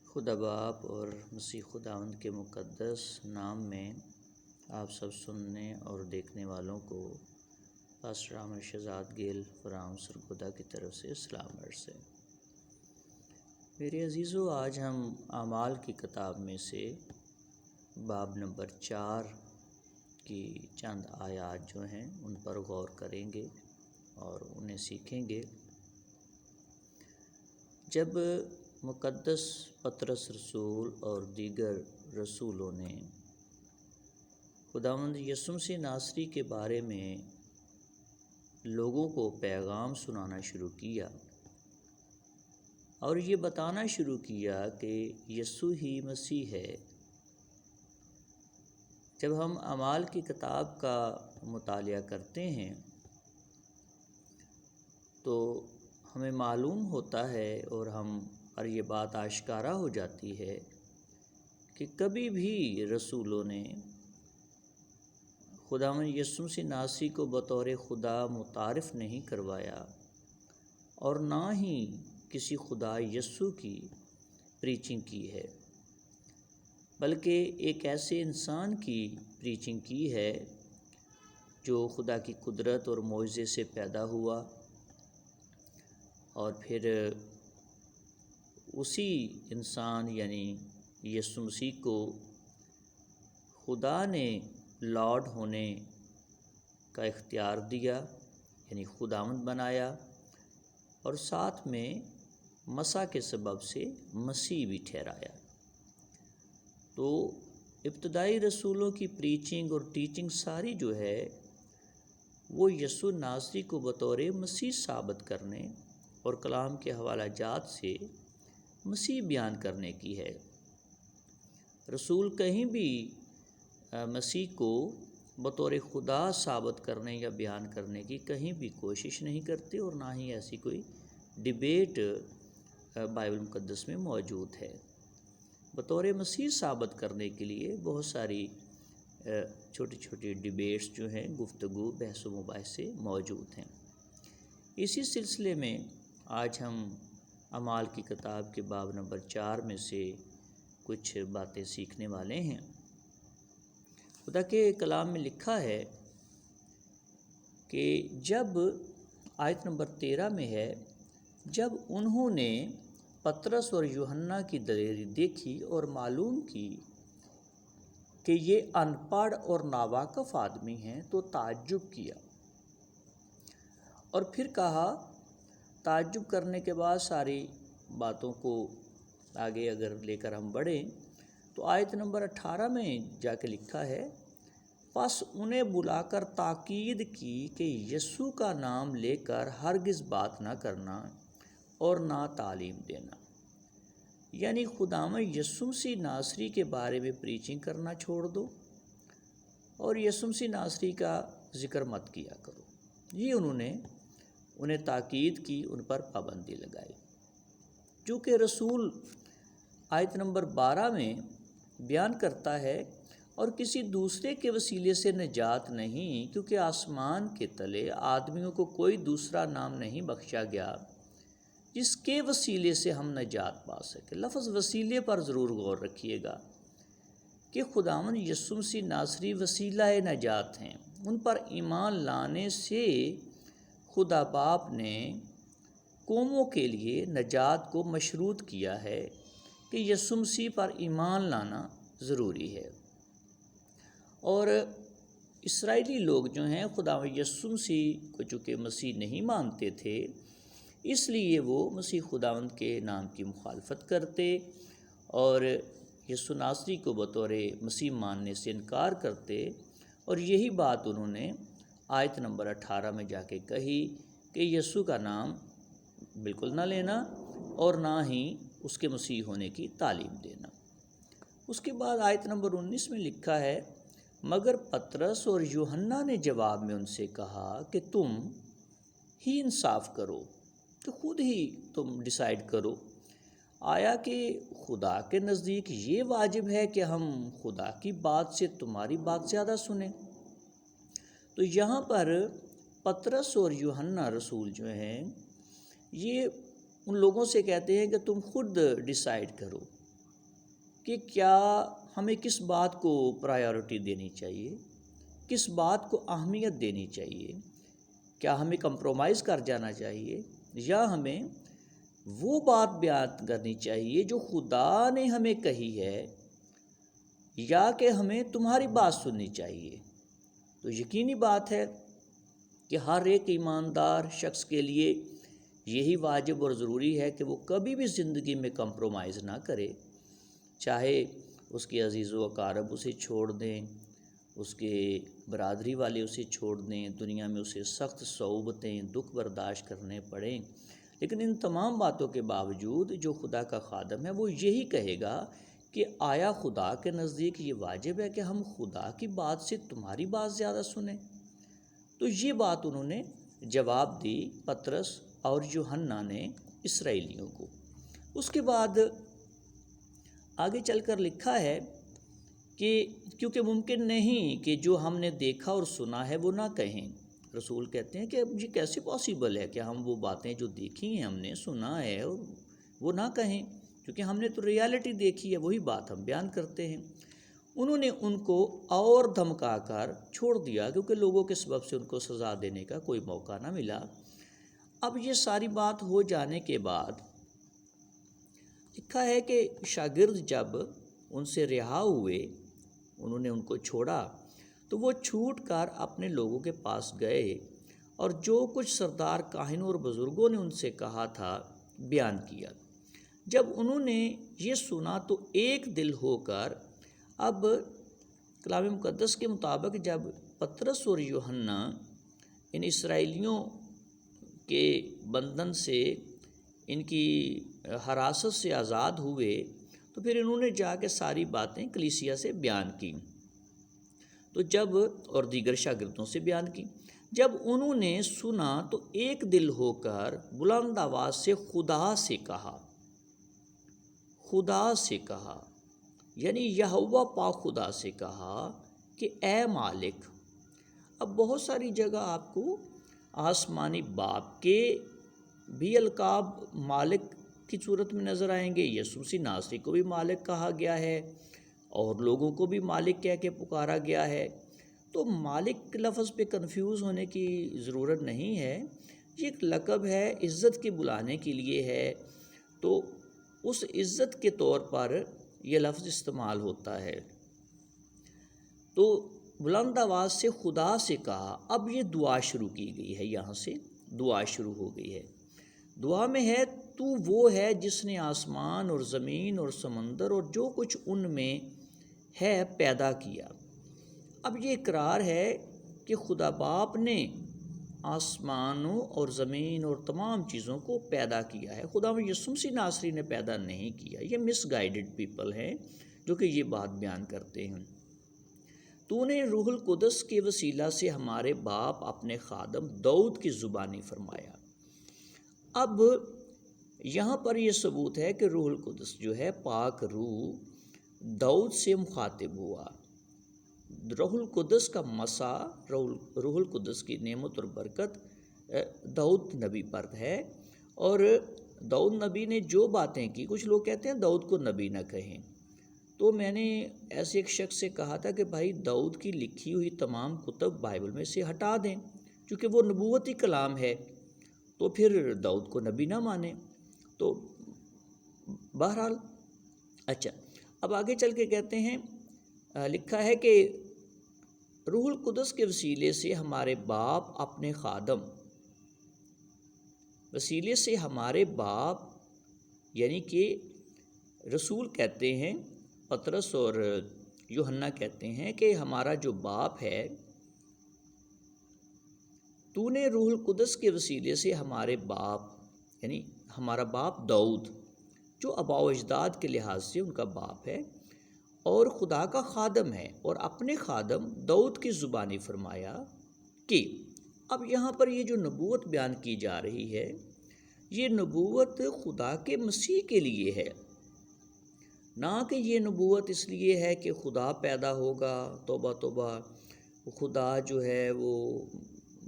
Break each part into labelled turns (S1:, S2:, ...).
S1: خدا باپ اور مسیح خداوند کے مقدس نام میں آپ سب سننے اور دیکھنے والوں کو پاسٹر عامر شہزاد گیل فرام سرگودا کی طرف سے سلام عرض ہے۔ میرے عزیزو، آج ہم اعمال کی کتاب میں سے باب نمبر 4 کی چند آیات جو ہیں ان پر غور کریں گے اور انہیں سیکھیں گے۔ جب مقدس پطرس رسول اور دیگر رسولوں نے خداوند یسوع مسیح ناصری کے بارے میں لوگوں کو پیغام سنانا شروع کیا اور یہ بتانا شروع کیا کہ یسوع ہی مسیح ہے، جب ہم اعمال کی کتاب کا مطالعہ کرتے ہیں تو ہمیں معلوم ہوتا ہے اور ہم پر یہ بات آشکارا ہو جاتی ہے کہ کبھی بھی رسولوں نے خداوند یسوع مسیح ناصری کو بطور خدا متعارف نہیں کروایا اور نہ ہی کسی خدا یسوع کی پریچنگ کی ہے، بلکہ ایک ایسے انسان کی پریچنگ کی ہے جو خدا کی قدرت اور معجزے سے پیدا ہوا اور پھر اسی انسان یعنی یسوع مسیح کو خدا نے لارڈ ہونے کا اختیار دیا، یعنی خداوند بنایا، اور ساتھ میں مسیح کے سبب سے مسیح بھی ٹھہرایا۔ تو ابتدائی رسولوں کی پریچنگ اور ٹیچنگ ساری جو ہے وہ یسوع ناصری کو بطور مسیح ثابت کرنے اور کلام کے حوالہ جات سے مسیح بیان کرنے کی ہے۔ رسول کہیں بھی مسیح کو بطور خدا ثابت کرنے یا بیان کرنے کی کہیں بھی کوشش نہیں کرتے اور نہ ہی ایسی کوئی ڈیبیٹ بائبل مقدس میں موجود ہے۔ بطور مسیح ثابت کرنے کے لیے بہت ساری چھوٹی چھوٹی ڈیبیٹس جو ہیں، گفتگو، بحث و مباحثے موجود ہیں۔ اسی سلسلے میں آج ہم اعمال کی کتاب کے باب نمبر 4 میں سے کچھ باتیں سیکھنے والے ہیں۔ خدا کے کلام میں لکھا ہے کہ جب آیت نمبر 13 میں ہے، جب انہوں نے پطرس اور یوحنا کی دلیری دیکھی اور معلوم کی کہ یہ ان پڑھ اور ناواقف آدمی ہیں تو تعجب کیا، اور پھر کہا، تعجب کرنے کے بعد ساری باتوں کو آگے اگر لے کر ہم بڑھیں تو آیت نمبر 18 میں جا کے لکھا ہے، پس انہیں بلا کر تاکید کی کہ یسوع کا نام لے کر ہرگز بات نہ کرنا اور نہ تعلیم دینا، یعنی خداوند یسوع مسیح ناصری کے بارے میں پریچنگ کرنا چھوڑ دو اور یسوع مسیح ناصری کا ذکر مت کیا کرو۔ یہ انہیں تاکید کی، ان پر پابندی لگائی۔ چونکہ رسول آیت نمبر 12 میں بیان کرتا ہے، اور کسی دوسرے کے وسیلے سے نجات نہیں، کیونکہ آسمان کے تلے آدمیوں کو کوئی دوسرا نام نہیں بخشا گیا جس کے وسیلے سے ہم نجات پا سکیں۔ لفظ وسیلے پر ضرور غور رکھیے گا کہ خداوند یسوع مسیح ناصری وسیلہ نجات ہیں۔ ان پر ایمان لانے سے خدا باپ نے قوموں کے لیے نجات کو مشروط کیا ہے کہ یسوع مسیح پر ایمان لانا ضروری ہے، اور اسرائیلی لوگ جو ہیں خداوند یسوع مسیح کو چونکہ مسیح نہیں مانتے تھے، اس لیے وہ مسیح خداوند کے نام کی مخالفت کرتے اور یسوع ناصری کو بطور مسیح ماننے سے انکار کرتے، اور یہی بات انہوں نے آیت نمبر 18 میں جا کے کہی کہ یسوع کا نام بالکل نہ لینا اور نہ ہی اس کے مسیح ہونے کی تعلیم دینا۔ اس کے بعد آیت نمبر 19 میں لکھا ہے، مگر پطرس اور یوحنا نے جواب میں ان سے کہا کہ تم ہی انصاف کرو، کہ خود ہی تم ڈیسائیڈ کرو، آیا کہ خدا کے نزدیک یہ واجب ہے کہ ہم خدا کی بات سے تمہاری بات زیادہ سنیں؟ تو یہاں پر پطرس اور یوحنا رسول جو ہیں یہ ان لوگوں سے کہتے ہیں کہ تم خود ڈیسائیڈ کرو، کہ کیا ہمیں کس بات کو پرائیورٹی دینی چاہیے، کس بات کو اہمیت دینی چاہیے، کیا ہمیں کمپرومائز کر جانا چاہیے، یا ہمیں وہ بات بیان کرنی چاہیے جو خدا نے ہمیں کہی ہے، یا کہ ہمیں تمہاری بات سننی چاہیے۔ تو یقینی بات ہے کہ ہر ایک ایماندار شخص کے لیے یہی واجب اور ضروری ہے کہ وہ کبھی بھی زندگی میں کمپرومائز نہ کرے، چاہے اس کے عزیز و اقارب اسے چھوڑ دیں، اس کے برادری والے اسے چھوڑ دیں، دنیا میں اسے سخت صعوبتیں، دکھ برداشت کرنے پڑیں، لیکن ان تمام باتوں کے باوجود جو خدا کا خادم ہے وہ یہی کہے گا کہ آیا خدا کے نزدیک یہ واجب ہے کہ ہم خدا کی بات سے تمہاری بات زیادہ سنیں؟ تو یہ بات انہوں نے جواب دی، پطرس اور یوحنا نے اسرائیلیوں کو۔ اس کے بعد آگے چل کر لکھا ہے کہ کیونکہ ممکن نہیں کہ جو ہم نے دیکھا اور سنا ہے وہ نہ کہیں۔ رسول کہتے ہیں کہ اب یہ کیسے پاسبل ہے کہ ہم وہ باتیں جو دیکھی ہیں، ہم نے سنا ہے، اور وہ نہ کہیں، کیونکہ ہم نے تو ریالٹی دیکھی ہے، وہی بات ہم بیان کرتے ہیں۔ انہوں نے ان کو اور دھمکا کر چھوڑ دیا، کیونکہ لوگوں کے سبب سے ان کو سزا دینے کا کوئی موقع نہ ملا۔ اب یہ ساری بات ہو جانے کے بعد لکھا ہے کہ شاگرد جب ان سے رہا ہوئے، انہوں نے ان کو چھوڑا، تو وہ چھوٹ کر اپنے لوگوں کے پاس گئے اور جو کچھ سردار کاہنوں اور بزرگوں نے ان سے کہا تھا بیان کیا۔ جب انہوں نے یہ سنا تو ایک دل ہو کر، اب کلام مقدس کے مطابق جب پطرس اور یوحنا ان اسرائیلیوں کے بندھن سے، ان کی حراست سے آزاد ہوئے، تو پھر انہوں نے جا کے ساری باتیں کلیسیا سے بیان کی، تو جب اور دیگر شاگردوں سے بیان کی۔ جب انہوں نے سنا تو ایک دل ہو کر بلند آواز سے خدا سے کہا، خدا سے کہا، یعنی یہوہ پاک خدا سے کہا کہ اے مالک۔ اب بہت ساری جگہ آپ کو آسمانی باپ کے بھی القاب مالک کی صورت میں نظر آئیں گے، یسوع مسیح ناصری کو بھی مالک کہا گیا ہے، اور لوگوں کو بھی مالک کہہ کے پکارا گیا ہے۔ تو مالک لفظ پہ کنفیوز ہونے کی ضرورت نہیں ہے، یہ ایک لقب ہے، عزت کے بلانے کے لیے ہے، تو اس عزت کے طور پر یہ لفظ استعمال ہوتا ہے۔ تو بلند آواز سے خدا سے کہا، اب یہ دعا شروع کی گئی ہے، یہاں سے دعا شروع ہو گئی ہے۔ دعا میں ہے، تو وہ ہے جس نے آسمان اور زمین اور سمندر اور جو کچھ ان میں ہے پیدا کیا۔ اب یہ اقرار ہے کہ خدا باپ نے آسمانوں اور زمین اور تمام چیزوں کو پیدا کیا ہے، خدا یسوع مسیح ناصری نے پیدا نہیں کیا۔ یہ مس گائیڈڈ پیپل ہیں جو کہ یہ بات بیان کرتے ہیں۔ تو نے روح القدس کے وسیلہ سے ہمارے باپ اپنے خادم داؤد کی زبانی فرمایا۔ اب یہاں پر یہ ثبوت ہے کہ روح القدس جو ہے، پاک روح داؤد سے مخاطب ہوا۔ روح القدس کا مسا، روح القدس کی نعمت اور برکت داؤد نبی پر ہے، اور داؤد نبی نے جو باتیں کی، کچھ لوگ کہتے ہیں داؤد کو نبی نہ کہیں، تو میں نے ایسے ایک شخص سے کہا تھا کہ بھائی داؤد کی لکھی ہوئی تمام کتب بائبل میں سے ہٹا دیں، کیونکہ وہ نبوتی کلام ہے، تو پھر داؤد کو نبی نہ مانیں۔ تو بہرحال اچھا، اب آگے چل کے کہتے ہیں، لکھا ہے کہ روح القدس کے وسیلے سے ہمارے باپ اپنے خادم، وسیلے سے ہمارے باپ یعنی کہ رسول کہتے ہیں، پطرس اور یوحنا کہتے ہیں کہ ہمارا جو باپ ہے، تو نے روح القدس کے وسیلے سے ہمارے باپ یعنی ہمارا باپ داؤد، جو آباء و اجداد کے لحاظ سے ان کا باپ ہے اور خدا کا خادم ہے، اور اپنے خادم داؤد کی زبانی فرمایا کہ، اب یہاں پر یہ جو نبوت بیان کی جا رہی ہے، یہ نبوت خدا کے مسیح کے لیے ہے، نہ کہ یہ نبوت اس لیے ہے کہ خدا پیدا ہوگا۔ توبہ توبہ، خدا جو ہے وہ،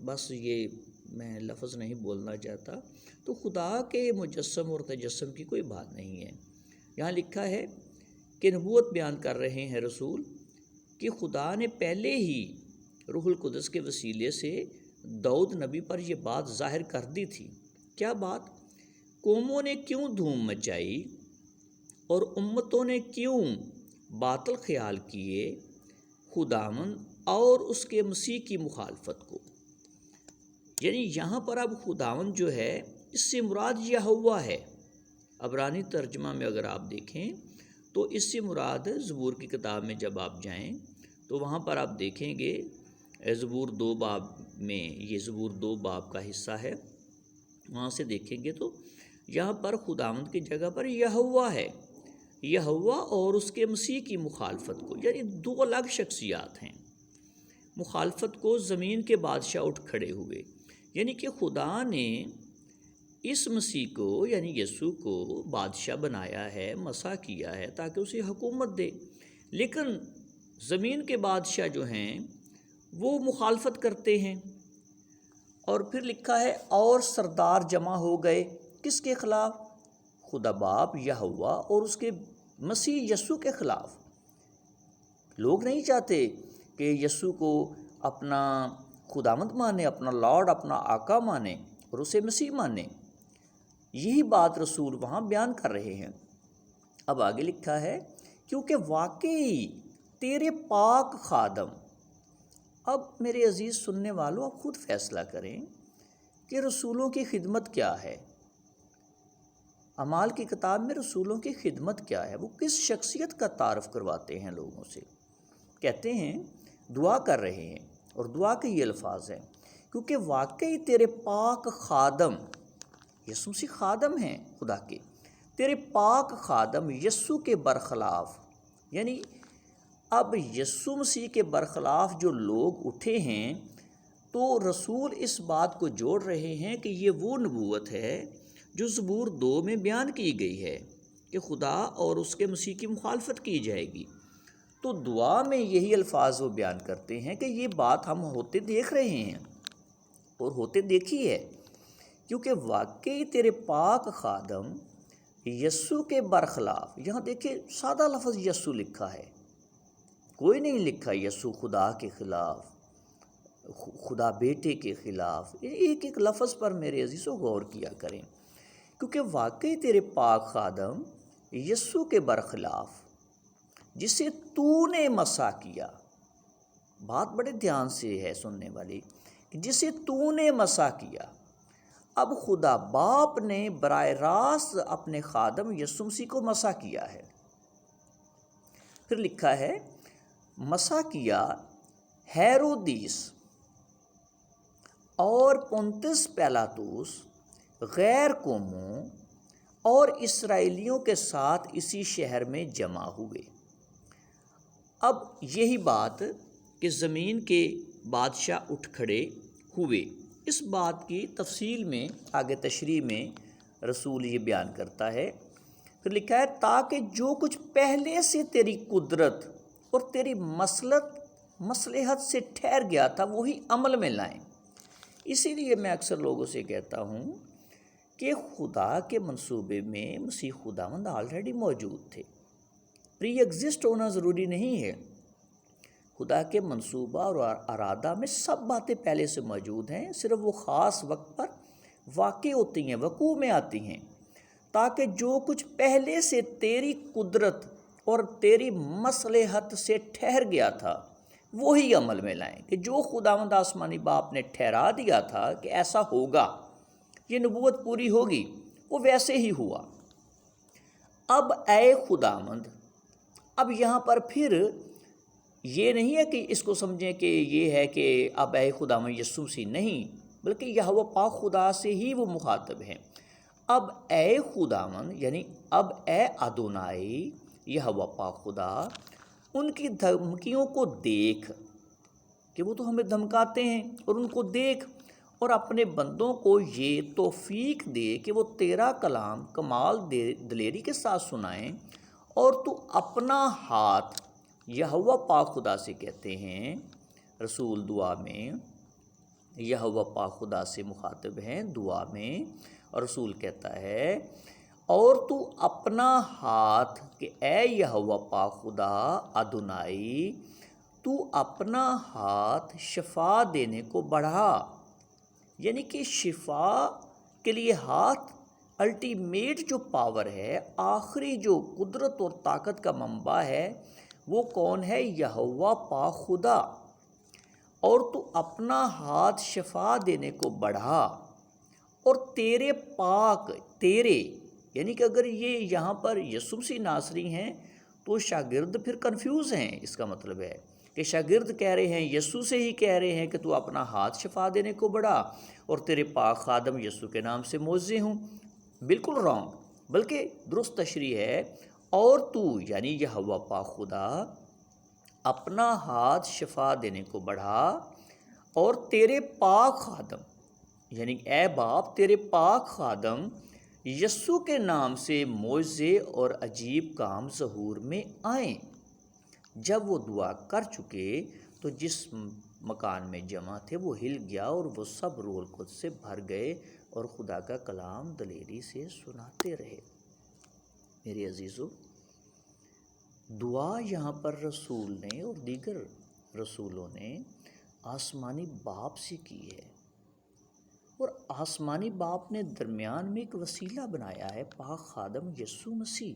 S1: بس یہ میں لفظ نہیں بولنا چاہتا، تو خدا کے مجسم اور تجسم کی کوئی بات نہیں ہے۔ یہاں لکھا ہے کہ نبوت بیان کر رہے ہیں رسول کہ خدا نے پہلے ہی روح القدس کے وسیلے سے داؤد نبی پر یہ بات ظاہر کر دی تھی۔ کیا بات؟ قوموں نے کیوں دھوم مچائی اور امتوں نے کیوں باطل خیال کیے خداوند اور اس کے مسیح کی مخالفت کو۔ یعنی یہاں پر اب خداوند جو ہے اس سے مراد یہوہ ہے۔ عبرانی ترجمہ میں اگر آپ دیکھیں تو اس سے مراد زبور کی کتاب میں جب آپ جائیں تو وہاں پر آپ دیکھیں گے زبور 2 باب میں، یہ زبور 2 باب کا حصہ ہے، وہاں سے دیکھیں گے تو یہاں پر خداوند کی جگہ پر یہوہ ہے، یہوہ اور اس کے مسیح کی مخالفت کو، یعنی 2 الگ شخصیات ہیں۔ مخالفت کو زمین کے بادشاہ اٹھ کھڑے ہوئے، یعنی کہ خدا نے اس مسیح کو یعنی یسوع کو بادشاہ بنایا ہے، مسیح کیا ہے تاکہ اسے حکومت دے، لیکن زمین کے بادشاہ جو ہیں وہ مخالفت کرتے ہیں۔ اور پھر لکھا ہے اور سردار جمع ہو گئے کس کے خلاف؟ خدا باپ یہوہ اور اس کے مسیح یسوع کے خلاف۔ لوگ نہیں چاہتے کہ یسوع کو اپنا خداوند مانے، اپنا لارڈ، اپنا آقا مانے اور اسے مسیح مانے۔ یہی بات رسول وہاں بیان کر رہے ہیں۔ اب آگے لکھا ہے کیونکہ واقعی تیرے پاک خادم۔ اب میرے عزیز سننے والوں، آپ خود فیصلہ کریں کہ رسولوں کی خدمت کیا ہے۔ اعمال کی کتاب میں رسولوں کی خدمت کیا ہے؟ وہ کس شخصیت کا تعارف کرواتے ہیں لوگوں سے؟ کہتے ہیں دعا کر رہے ہیں، اور دعا کے یہ الفاظ ہیں کیونکہ واقعی تیرے پاک خادم، یسوع مسیح خادم ہیں خدا کے، تیرے پاک خادم یسوع کے برخلاف، یعنی اب یسوع مسیح کے برخلاف جو لوگ اٹھے ہیں تو رسول اس بات کو جوڑ رہے ہیں کہ یہ وہ نبوت ہے جو زبور 2 میں بیان کی گئی ہے کہ خدا اور اس کے مسیح کی مخالفت کی جائے گی۔ تو دعا میں یہی الفاظ وہ بیان کرتے ہیں کہ یہ بات ہم ہوتے دیکھ رہے ہیں اور ہوتے دیکھی ہے، کیونکہ واقعی تیرے پاک خادم یسوع کے برخلاف، یہاں دیکھیں سادہ لفظ یسوع لکھا ہے، کوئی نہیں لکھا یسوع خدا کے خلاف، خدا بیٹے کے خلاف۔ ایک ایک لفظ پر میرے عزیزوں غور کیا کریں، کیونکہ واقعی تیرے پاک خادم یسوع کے برخلاف جسے تو نے مسیح کیا۔ بات بڑے دھیان سے ہے سننے والی، جسے تو نے مسیح کیا۔ اب خدا باپ نے براہ راست اپنے خادم یسوع مسیح کو مسیح کیا ہے۔ پھر لکھا ہے مسیح کیا ہیرودیس اور پونتس پیلاطس غیر قوموں اور اسرائیلیوں کے ساتھ اسی شہر میں جمع ہوئے۔ اب یہی بات کہ زمین کے بادشاہ اٹھ کھڑے ہوئے، اس بات کی تفصیل میں آگے تشریح میں رسول یہ بیان کرتا ہے۔ پھر لکھا ہے تاکہ جو کچھ پہلے سے تیری قدرت اور تیری مصلحت سے ٹھہر گیا تھا وہی عمل میں لائیں۔ اسی لیے میں اکثر لوگوں سے کہتا ہوں کہ خدا کے منصوبے میں مسیح خداوند آلریڈی موجود تھے، پری ایگزسٹ ہونا ضروری نہیں ہے۔ خدا کے منصوبہ اور ارادہ میں سب باتیں پہلے سے موجود ہیں، صرف وہ خاص وقت پر واقع ہوتی ہیں، وقوع میں آتی ہیں، تاکہ جو کچھ پہلے سے تیری قدرت اور تیری مصلحت سے ٹھہر گیا تھا وہی عمل میں لائیں، کہ جو خداوند آسمانی باپ نے ٹھہرا دیا تھا کہ ایسا ہوگا، یہ نبوت پوری ہوگی، وہ ویسے ہی ہوا۔ اب اے خداوند، اب یہاں پر پھر یہ نہیں ہے کہ اس کو سمجھیں کہ یہ ہے کہ اب اے خداوند یسوع مسیح، نہیں، بلکہ یہوہ پاک خدا سے ہی وہ مخاطب ہیں۔ اب اے خداوند یعنی اب اے ادونائی یہوہ پاک خدا، ان کی دھمکیوں کو دیکھ کہ وہ تو ہمیں دھمکاتے ہیں، اور ان کو دیکھ اور اپنے بندوں کو یہ توفیق دے کہ وہ تیرا کلام کمال دلیری کے ساتھ سنائیں، اور تو اپنا ہاتھ، یہوہ پاک خدا سے کہتے ہیں رسول دعا میں، یہوہ پاک خدا سے مخاطب ہیں دعا میں، اور رسول کہتا ہے اور تو اپنا ہاتھ کہ اے یہوہ پاک خدا ادونائی تو اپنا ہاتھ شفا دینے کو بڑھا، یعنی کہ شفا کے لیے ہاتھ الٹیمیٹ جو پاور ہے، آخری جو قدرت اور طاقت کا منبع ہے، وہ کون ہے؟ یہوہ پاک خدا۔ اور تو اپنا ہاتھ شفا دینے کو بڑھا، اور تیرے پاک، تیرے یعنی کہ اگر یہ یہاں پر یسوع مسیح ناصری ہیں تو شاگرد پھر کنفیوز ہیں۔ اس کا مطلب ہے کہ شاگرد کہہ رہے ہیں، یسوع سے ہی کہہ رہے ہیں کہ تو اپنا ہاتھ شفا دینے کو بڑھا، اور تیرے پاک خادم یسوع کے نام سے معزز ہوں۔ بالکل رانگ، بلکہ درست تشریح ہے، اور تو یعنی یہوہ پاک خدا اپنا ہاتھ شفا دینے کو بڑھا، اور تیرے پاک خادم یعنی اے باپ تیرے پاک خادم یسوع کے نام سے معجزے اور عجیب کام ظہور میں آئیں۔ جب وہ دعا کر چکے تو جس مکان میں جمع تھے وہ ہل گیا، اور وہ سب روح القدس سے بھر گئے اور خدا کا کلام دلیری سے سناتے رہے۔ میرے عزیزو، دعا یہاں پر رسول نے اور دیگر رسولوں نے آسمانی باپ سے کی ہے، اور آسمانی باپ نے درمیان میں ایک وسیلہ بنایا ہے، پاک خادم یسوع مسیح،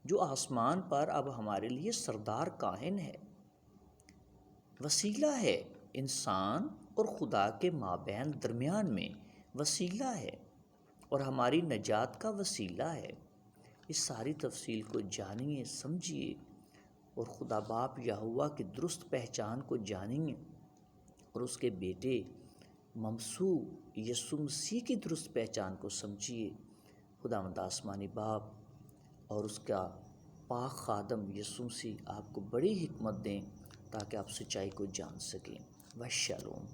S1: جو آسمان پر اب ہمارے لیے سردار کاہن ہے، وسیلہ ہے، انسان اور خدا کے مابین درمیان میں وسیلہ ہے، اور ہماری نجات کا وسیلہ ہے۔ اس ساری تفصیل کو جانیے، سمجھیے، اور خدا باپ یہوہ کی درست پہچان کو جانیے، اور اس کے بیٹے ممسوح یسوع مسیح کی درست پہچان کو سمجھیے۔ خداوند آسمانی باپ اور اس کا پاک خادم یسوع مسیح آپ کو بڑی حکمت دیں تاکہ آپ سچائی کو جان سکیں۔ والشالوم۔